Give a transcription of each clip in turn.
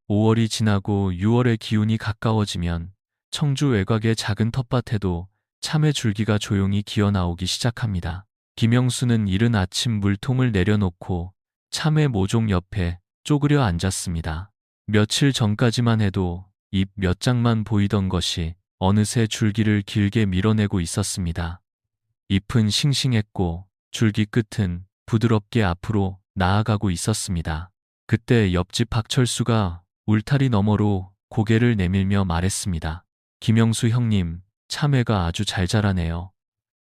5월이 지나고 6월의 기운이 가까워지면 청주 외곽의 작은 텃밭에도 참외 줄기가 조용히 기어 나오기 시작합니다. 김영수는 이른 아침 물통을 내려놓고 참외 모종 옆에 쪼그려 앉았습니다. 며칠 전까지만 해도 잎 몇 장만 보이던 것이 어느새 줄기를 길게 밀어내고 있었습니다. 잎은 싱싱했고 줄기 끝은 부드럽게 앞으로 나아가고 있었습니다. 그때 옆집 박철수가 울타리 너머로 고개를 내밀며 말했습니다. 김영수 형님, 참외가 아주 잘 자라네요.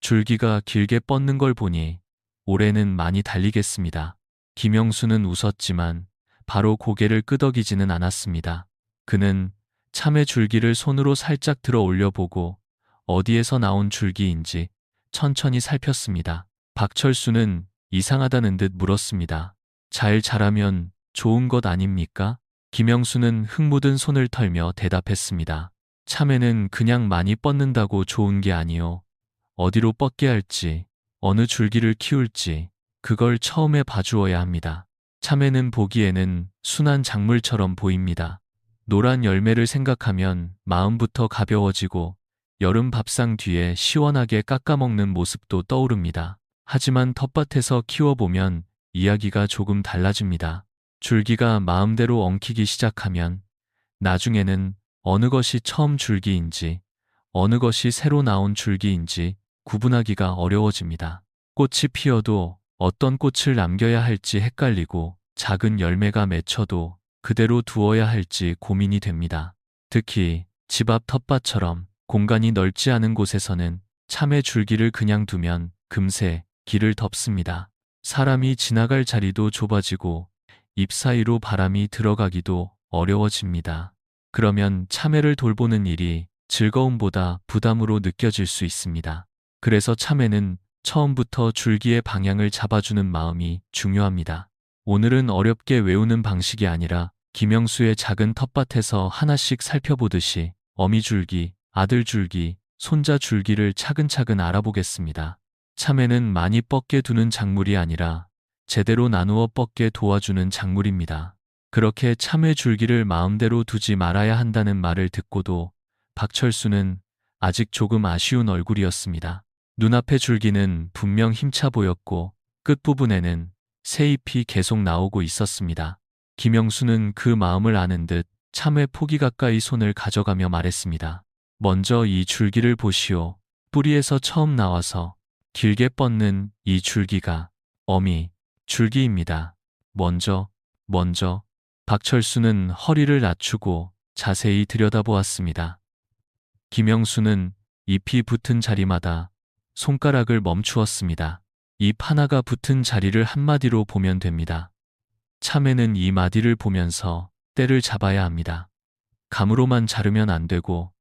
줄기가 길게 뻗는 걸 보니 올해는 많이 달리겠습니다. 김영수는 웃었지만 바로 고개를 끄덕이지는 않았습니다. 그는 참외 줄기를 손으로 살짝 들어 올려보고 어디에서 나온 줄기인지 천천히 살폈습니다. 박철수는 이상하다는 듯 물었습니다. 잘 자라면 좋은 것 아닙니까? 김영수는 흙 묻은 손을 털며 대답했습니다. 참외는 그냥 많이 뻗는다고 좋은 게 아니요. 어디로 뻗게 할지, 어느 줄기를 키울지, 그걸 처음에 봐주어야 합니다. 참외는 보기에는 순한 작물처럼 보입니다. 노란 열매를 생각하면 마음부터 가벼워지고 여름 밥상 뒤에 시원하게 깎아먹는 모습도 떠오릅니다. 하지만 텃밭에서 키워보면 이야기가 조금 달라집니다. 줄기가 마음대로 엉키기 시작하면 나중에는 어느 것이 처음 줄기인지 어느 것이 새로 나온 줄기인지 구분하기가 어려워집니다. 꽃이 피어도 어떤 꽃을 남겨야 할지 헷갈리고 작은 열매가 맺혀도 그대로 두어야 할지 고민이 됩니다. 특히 집 앞 텃밭처럼 공간이 넓지 않은 곳에서는 참외 줄기를 그냥 두면 금세 길을 덮습니다. 사람이 지나갈 자리도 좁아지고 잎 사이로 바람이 들어가기도 어려워집니다. 그러면 참외를 돌보는 일이 즐거움보다 부담으로 느껴질 수 있습니다. 그래서 참외는 처음부터 줄기의 방향을 잡아주는 마음이 중요합니다. 오늘은 어렵게 외우는 방식이 아니라 김영수의 작은 텃밭에서 하나씩 살펴보듯이 어미줄기, 아들줄기, 손자줄기를 차근차근 알아보겠습니다. 참외는 많이 뻗게 두는 작물이 아니라 제대로 나누어 뻗게 도와주는 작물입니다. 그렇게 참외 줄기를 마음대로 두지 말아야 한다는 말을 듣고도 박철수는 아직 조금 아쉬운 얼굴이었습니다. 눈앞의 줄기는 분명 힘차 보였고 끝부분에는 새잎이 계속 나오고 있었습니다. 김영수는 그 마음을 아는 듯 참외 포기 가까이 손을 가져가며 말했습니다. 먼저 이 줄기를 보시오. 뿌리에서 처음 나와서 길게 뻗는 이 줄기가 어미 줄기입니다. 먼저. 박철수는 허리를 낮추고 자세히 들여다보았습니다. 김영수는 잎이 붙은 자리마다 손가락을 멈추었습니다. 잎 하나가 붙은 자리를 한마디로 보면 됩니다. 참외는 이 마디를 보면서 때를 잡아야 합니다. 감으로만 자르면 안 되고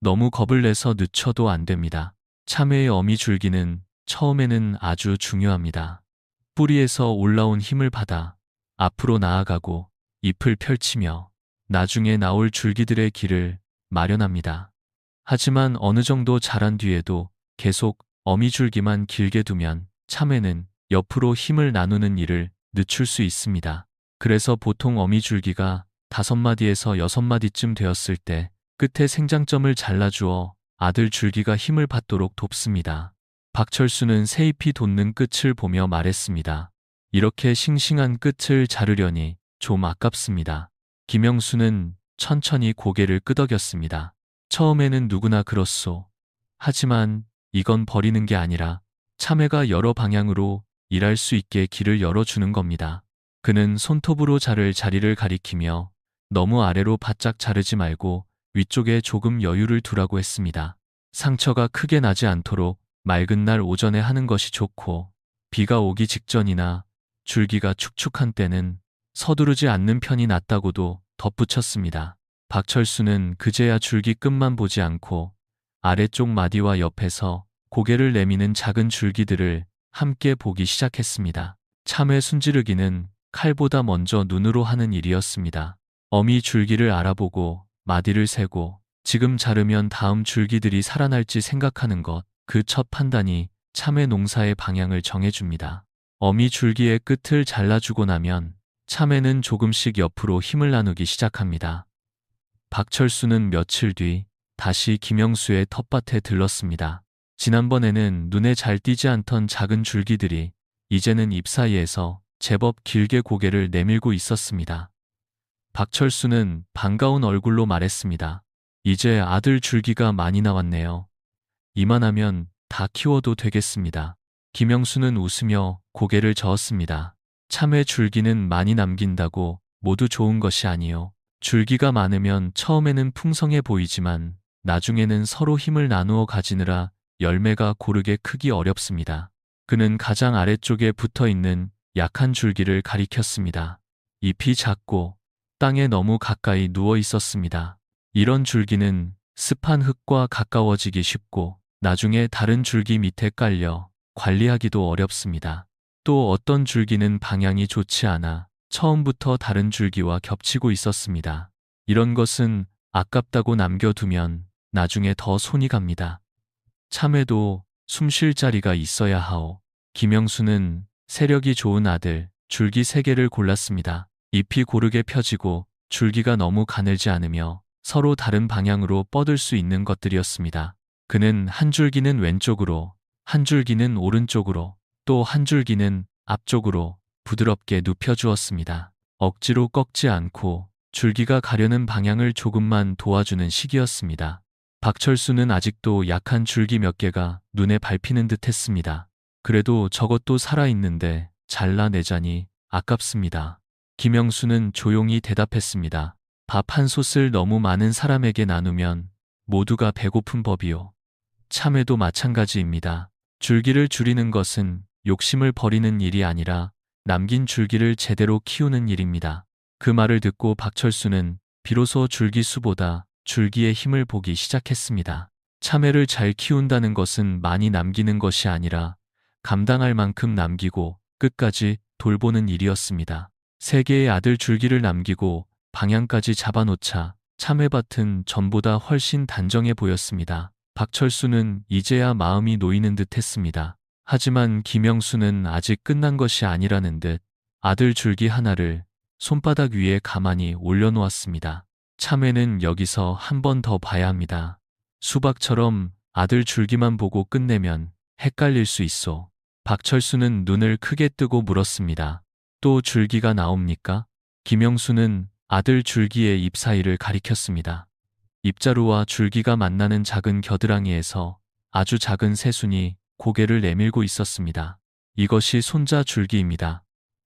너무 겁을 내서 늦춰도 안 됩니다. 참외의 어미 줄기는 처음에는 아주 중요합니다. 뿌리에서 올라온 힘을 받아 앞으로 나아가고 잎을 펼치며 나중에 나올 줄기들의 길을 마련합니다. 하지만 어느 정도 자란 뒤에도 계속 어미 줄기만 길게 두면 참외는 옆으로 힘을 나누는 일을 늦출 수 있습니다. 그래서 보통 어미 줄기가 5마디에서 6마디쯤 되었을 때 끝에 생장점을 잘라주어 아들 줄기가 힘을 받도록 돕습니다. 박철수는 새잎이 돋는 끝을 보며 말했습니다. 이렇게 싱싱한 끝을 자르려니 좀 아깝습니다. 김영수는 천천히 고개를 끄덕였습니다. 처음에는 누구나 그렇소. 하지만 이건 버리는 게 아니라 참외가 여러 방향으로 일할 수 있게 길을 열어주는 겁니다. 그는 손톱으로 자를 자리를 가리키며 너무 아래로 바짝 자르지 말고 위쪽에 조금 여유를 두라고 했습니다. 상처가 크게 나지 않도록 맑은 날 오전에 하는 것이 좋고 비가 오기 직전이나 줄기가 축축한 때는 서두르지 않는 편이 낫다고도 덧붙였습니다. 박철수는 그제야 줄기 끝만 보지 않고 아래쪽 마디와 옆에서 고개를 내미는 작은 줄기들을 함께 보기 시작했습니다. 참외 순지르기는 칼보다 먼저 눈으로 하는 일이었습니다. 어미 줄기를 알아보고 마디를 세고 지금 자르면 다음 줄기들이 살아날지 생각하는 것, 그 첫 판단이 참외 농사의 방향을 정해줍니다. 어미 줄기의 끝을 잘라주고 나면 참외는 조금씩 옆으로 힘을 나누기 시작합니다. 박철수는 며칠 뒤 다시 김영수의 텃밭에 들렀습니다. 지난번에는 눈에 잘 띄지 않던 작은 줄기들이 이제는 잎 사이에서 제법 길게 고개를 내밀고 있었습니다. 박철수는 반가운 얼굴로 말했습니다. 이제 아들 줄기가 많이 나왔네요. 이만하면 다 키워도 되겠습니다. 김영수는 웃으며 고개를 저었습니다. 참외 줄기는 많이 남긴다고 모두 좋은 것이 아니요. 줄기가 많으면 처음에는 풍성해 보이지만 나중에는 서로 힘을 나누어 가지느라 열매가 고르게 크기 어렵습니다. 그는 가장 아래쪽에 붙어 있는 약한 줄기를 가리켰습니다. 잎이 작고 땅에 너무 가까이 누워 있었습니다. 이런 줄기는 습한 흙과 가까워지기 쉽고 나중에 다른 줄기 밑에 깔려 관리하기도 어렵습니다. 또 어떤 줄기는 방향이 좋지 않아 처음부터 다른 줄기와 겹치고 있었습니다. 이런 것은 아깝다고 남겨두면 나중에 더 손이 갑니다. 참외도 숨 쉴 자리가 있어야 하오. 김영수는 세력이 좋은 아들 줄기 3개를 골랐습니다. 잎이 고르게 펴지고 줄기가 너무 가늘지 않으며 서로 다른 방향으로 뻗을 수 있는 것들이었습니다. 그는 한 줄기는 왼쪽으로, 한 줄기는 오른쪽으로, 또 한 줄기는 앞쪽으로 부드럽게 눕혀주었습니다. 억지로 꺾지 않고 줄기가 가려는 방향을 조금만 도와주는 시기였습니다. 박철수는 아직도 약한 줄기 몇 개가 눈에 밟히는 듯 했습니다. 그래도 저것도 살아있는데 잘라내자니 아깝습니다. 김영수는 조용히 대답했습니다. 밥 한 솥을 너무 많은 사람에게 나누면 모두가 배고픈 법이요. 참외도 마찬가지입니다. 줄기를 줄이는 것은 욕심을 버리는 일이 아니라 남긴 줄기를 제대로 키우는 일입니다. 그 말을 듣고 박철수는 비로소 줄기 수보다 줄기의 힘을 보기 시작했습니다. 참외를 잘 키운다는 것은 많이 남기는 것이 아니라 감당할 만큼 남기고 끝까지 돌보는 일이었습니다. 3개의 아들 줄기를 남기고 방향까지 잡아놓자 참외밭은 전보다 훨씬 단정해 보였습니다. 박철수는 이제야 마음이 놓이는 듯 했습니다. 하지만 김영수는 아직 끝난 것이 아니라는 듯 아들 줄기 하나를 손바닥 위에 가만히 올려놓았습니다. 참외는 여기서 한 번 더 봐야 합니다. 수박처럼 아들 줄기만 보고 끝내면 헷갈릴 수 있어. 박철수는 눈을 크게 뜨고 물었습니다. 또 줄기가 나옵니까? 김영수는 아들 줄기의 잎 사이를 가리켰습니다. 잎자루와 줄기가 만나는 작은 겨드랑이에서 아주 작은 새순이 고개를 내밀고 있었습니다. 이것이 손자 줄기입니다.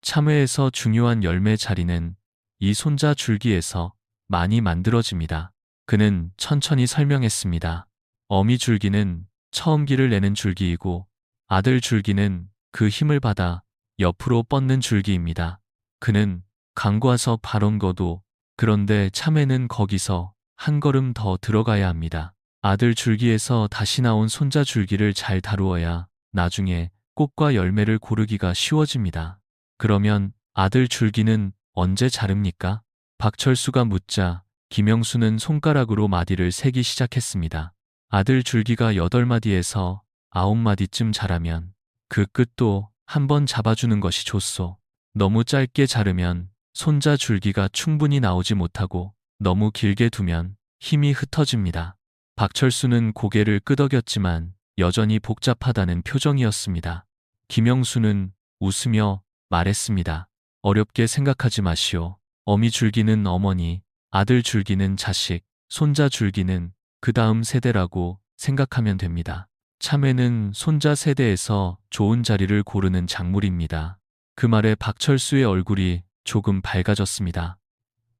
참외에서 중요한 열매 자리는 이 손자 줄기에서 많이 만들어집니다. 그는 천천히 설명했습니다. 어미 줄기는 처음 기를 내는 줄기이고 아들 줄기는 그 힘을 받아 옆으로 뻗는 줄기입니다. 그는 강과서 발언거도 그런데 참외는 거기서 한 걸음 더 들어가야 합니다. 아들 줄기에서 다시 나온 손자 줄기를 잘 다루어야 나중에 꽃과 열매를 고르기가 쉬워집니다. 그러면 아들 줄기는 언제 자릅니까? 박철수가 묻자 김영수는 손가락으로 마디를 세기 시작했습니다. 아들 줄기가 8마디에서 9마디쯤 자라면 그 끝도 한번 잡아주는 것이 좋소. 너무 짧게 자르면 손자 줄기가 충분히 나오지 못하고 너무 길게 두면 힘이 흩어집니다. 박철수는 고개를 끄덕였지만 여전히 복잡하다는 표정이었습니다. 김영수는 웃으며 말했습니다. 어렵게 생각하지 마시오. 어미 줄기는 어머니, 아들 줄기는 자식, 손자 줄기는 그 다음 세대라고 생각하면 됩니다. 참외는 손자 세대에서 좋은 자리를 고르는 작물입니다. 그 말에 박철수의 얼굴이 조금 밝아졌습니다.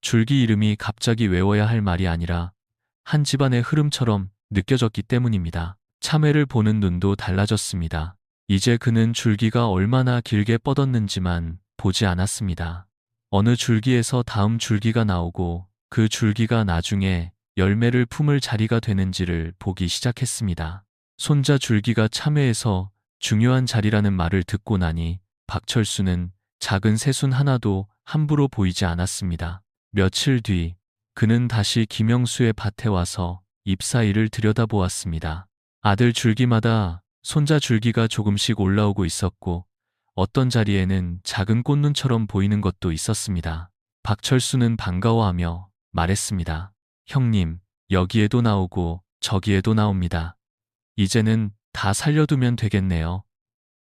줄기 이름이 갑자기 외워야 할 말이 아니라 한 집안의 흐름처럼 느껴졌기 때문입니다. 참외를 보는 눈도 달라졌습니다. 이제 그는 줄기가 얼마나 길게 뻗었는지만 보지 않았습니다. 어느 줄기에서 다음 줄기가 나오고 그 줄기가 나중에 열매를 품을 자리가 되는지를 보기 시작했습니다. 손자 줄기가 참외에서 중요한 자리라는 말을 듣고 나니 박철수는 작은 새순 하나도 함부로 보이지 않았습니다. 며칠 뒤 그는 다시 김영수의 밭에 와서 잎 사이를 들여다보았습니다. 아들 줄기마다 손자 줄기가 조금씩 올라오고 있었고 어떤 자리에는 작은 꽃눈처럼 보이는 것도 있었습니다. 박철수는 반가워하며 말했습니다. 형님, 여기에도 나오고 저기에도 나옵니다. 이제는 다 살려두면 되겠네요.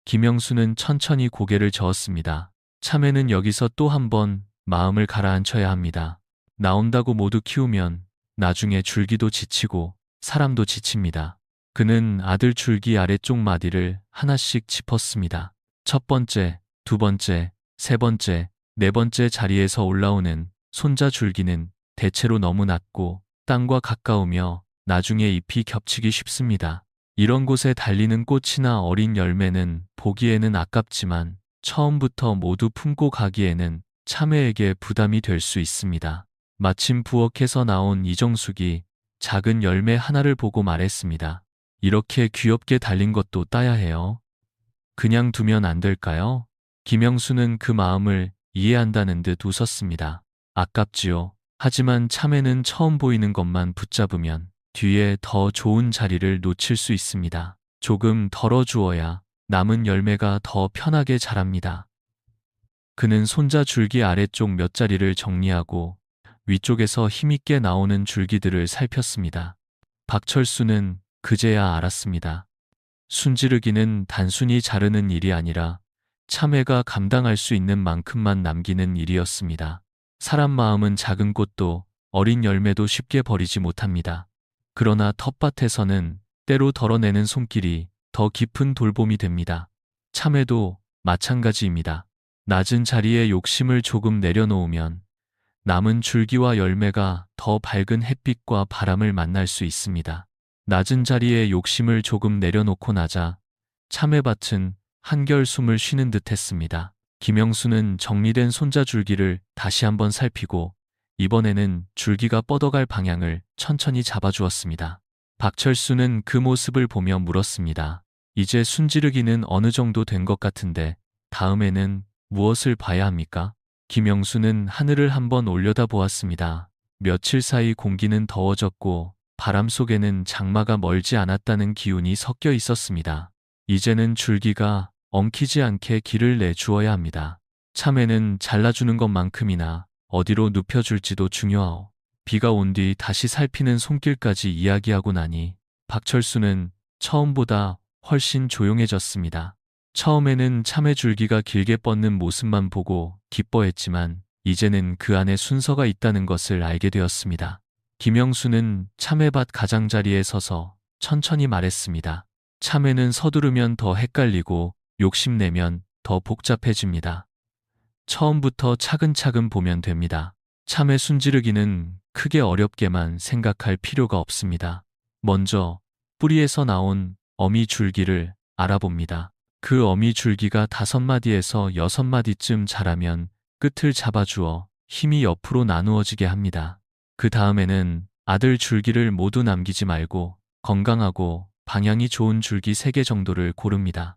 김영수는 천천히 고개를 저었습니다. 참외는 여기서 또 한 번 마음을 가라앉혀야 합니다. 나온다고 모두 키우면 나중에 줄기도 지치고 사람도 지칩니다. 그는 아들 줄기 아래쪽 마디를 하나씩 짚었습니다. 첫 번째, 두 번째, 세 번째, 네 번째 자리에서 올라오는 손자 줄기는 대체로 너무 낮고 땅과 가까우며 나중에 잎이 겹치기 쉽습니다. 이런 곳에 달리는 꽃이나 어린 열매는 보기에는 아깝지만 처음부터 모두 품고 가기에는 참외에게 부담이 될 수 있습니다. 마침 부엌에서 나온 이정숙이 작은 열매 하나를 보고 말했습니다. 이렇게 귀엽게 달린 것도 따야 해요. 그냥 두면 안 될까요? 김영수는 그 마음을 이해한다는 듯 웃었습니다. 아깝지요. 하지만 참외는 처음 보이는 것만 붙잡으면 뒤에 더 좋은 자리를 놓칠 수 있습니다. 조금 덜어주어야 남은 열매가 더 편하게 자랍니다. 그는 손자 줄기 아래쪽 몇 자리를 정리하고 위쪽에서 힘있게 나오는 줄기들을 살폈습니다. 박철수는 그제야 알았습니다. 순지르기는 단순히 자르는 일이 아니라 참외가 감당할 수 있는 만큼만 남기는 일이었습니다. 사람 마음은 작은 꽃도 어린 열매도 쉽게 버리지 못합니다. 그러나 텃밭에서는 때로 덜어내는 손길이 더 깊은 돌봄이 됩니다. 참외도 마찬가지입니다. 낮은 자리에 욕심을 조금 내려놓으면 남은 줄기와 열매가 더 밝은 햇빛과 바람을 만날 수 있습니다. 낮은 자리에 욕심을 조금 내려놓고 나자 참외밭은 한결 숨을 쉬는 듯 했습니다. 김영수는 정리된 손자 줄기를 다시 한번 살피고 이번에는 줄기가 뻗어갈 방향을 천천히 잡아주었습니다. 박철수는 그 모습을 보며 물었습니다. 이제 순지르기는 어느 정도 된 것 같은데 다음에는 무엇을 봐야 합니까? 김영수는 하늘을 한번 올려다 보았습니다. 며칠 사이 공기는 더워졌고 바람 속에는 장마가 멀지 않았다는 기운이 섞여 있었습니다. 이제는 줄기가 엉키지 않게 길을 내주어야 합니다. 참외는 잘라주는 것만큼이나 어디로 눕혀줄지도 중요하오. 비가 온 뒤 다시 살피는 손길까지 이야기하고 나니 박철수는 처음보다 훨씬 조용해졌습니다. 처음에는 참외 줄기가 길게 뻗는 모습만 보고 기뻐했지만 이제는 그 안에 순서가 있다는 것을 알게 되었습니다. 김영수는 참외밭 가장자리에 서서 천천히 말했습니다. 참외는 서두르면 더 헷갈리고 욕심내면 더 복잡해집니다. 처음부터 차근차근 보면 됩니다. 참외 순지르기는 크게 어렵게만 생각할 필요가 없습니다. 먼저 뿌리에서 나온 어미 줄기를 알아봅니다. 그 어미 줄기가 5마디에서 6마디쯤 자라면 끝을 잡아주어 힘이 옆으로 나누어지게 합니다. 그 다음에는 아들 줄기를 모두 남기지 말고 건강하고 방향이 좋은 줄기 3개 정도를 고릅니다.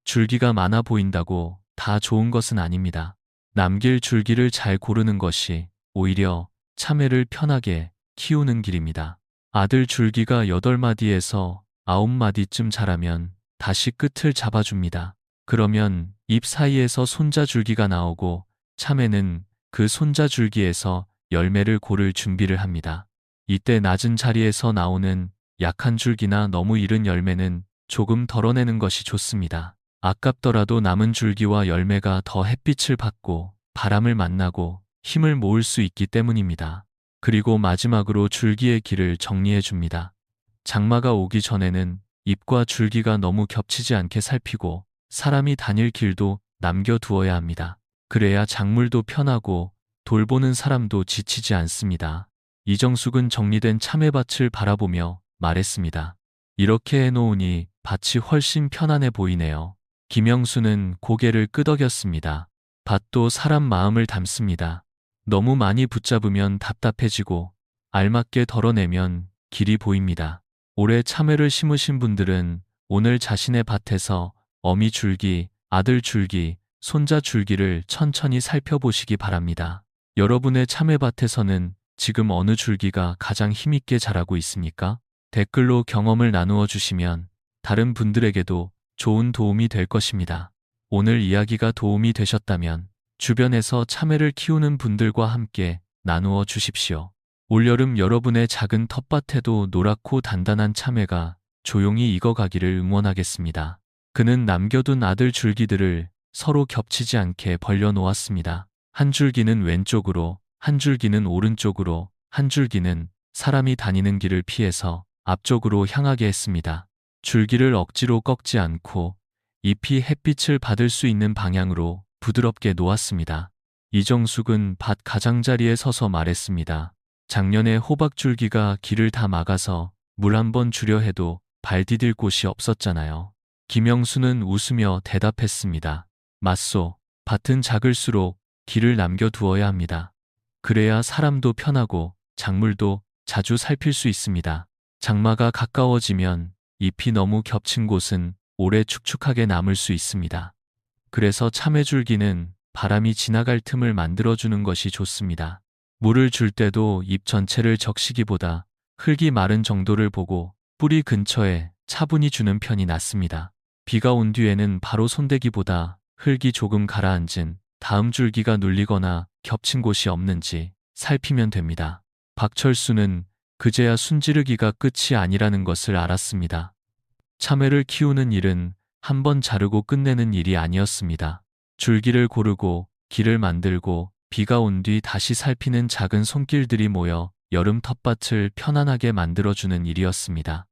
줄기가 많아 보인다고 다 좋은 것은 아닙니다. 남길 줄기를 잘 고르는 것이 오히려 참외를 편하게 키우는 길입니다. 아들 줄기가 8마디에서 9마디쯤 자라면 다시 끝을 잡아줍니다. 그러면 잎 사이에서 손자 줄기가 나오고 참외는 그 손자 줄기에서 열매를 고를 준비를 합니다. 이때 낮은 자리에서 나오는 약한 줄기나 너무 이른 열매는 조금 덜어내는 것이 좋습니다. 아깝더라도 남은 줄기와 열매가 더 햇빛을 받고 바람을 만나고 힘을 모을 수 있기 때문입니다. 그리고 마지막으로 줄기의 길을 정리해 줍니다. 장마가 오기 전에는 잎과 줄기가 너무 겹치지 않게 살피고 사람이 다닐 길도 남겨두어야 합니다. 그래야 작물도 편하고 돌보는 사람도 지치지 않습니다. 이정숙은 정리된 참외밭을 바라보며 말했습니다. 이렇게 해놓으니 밭이 훨씬 편안해 보이네요. 김영수는 고개를 끄덕였습니다. 밭도 사람 마음을 담습니다. 너무 많이 붙잡으면 답답해지고 알맞게 덜어내면 길이 보입니다. 올해 참외를 심으신 분들은 오늘 자신의 밭에서 어미 줄기, 아들 줄기, 손자 줄기를 천천히 살펴보시기 바랍니다. 여러분의 참외밭에서는 지금 어느 줄기가 가장 힘있게 자라고 있습니까? 댓글로 경험을 나누어 주시면 다른 분들에게도 좋은 도움이 될 것입니다. 오늘 이야기가 도움이 되셨다면 주변에서 참외를 키우는 분들과 함께 나누어 주십시오. 올여름 여러분의 작은 텃밭에도 노랗고 단단한 참외가 조용히 익어가기를 응원하겠습니다. 그는 남겨둔 아들 줄기들을 서로 겹치지 않게 벌려 놓았습니다. 한 줄기는 왼쪽으로, 한 줄기는 오른쪽으로, 한 줄기는 사람이 다니는 길을 피해서 앞쪽으로 향하게 했습니다. 줄기를 억지로 꺾지 않고 잎이 햇빛을 받을 수 있는 방향으로 부드럽게 놓았습니다. 이정숙은 밭 가장자리에 서서 말했습니다. 작년에 호박줄기가 길을 다 막아서 물 한 번 주려 해도 발 디딜 곳이 없었잖아요. 김영수는 웃으며 대답했습니다. 맞소. 밭은 작을수록 길을 남겨두어야 합니다. 그래야 사람도 편하고 작물도 자주 살필 수 있습니다. 장마가 가까워지면 잎이 너무 겹친 곳은 오래 축축하게 남을 수 있습니다. 그래서 참외줄기는 바람이 지나갈 틈을 만들어주는 것이 좋습니다. 물을 줄 때도 잎 전체를 적시기보다 흙이 마른 정도를 보고 뿌리 근처에 차분히 주는 편이 낫습니다. 비가 온 뒤에는 바로 손대기보다 흙이 조금 가라앉은 다음 줄기가 눌리거나 겹친 곳이 없는지 살피면 됩니다. 박철수는 그제야 순지르기가 끝이 아니라는 것을 알았습니다. 참외를 키우는 일은 한 번 자르고 끝내는 일이 아니었습니다. 줄기를 고르고 길을 만들고 비가 온 뒤 다시 살피는 작은 손길들이 모여 여름 텃밭을 편안하게 만들어주는 일이었습니다.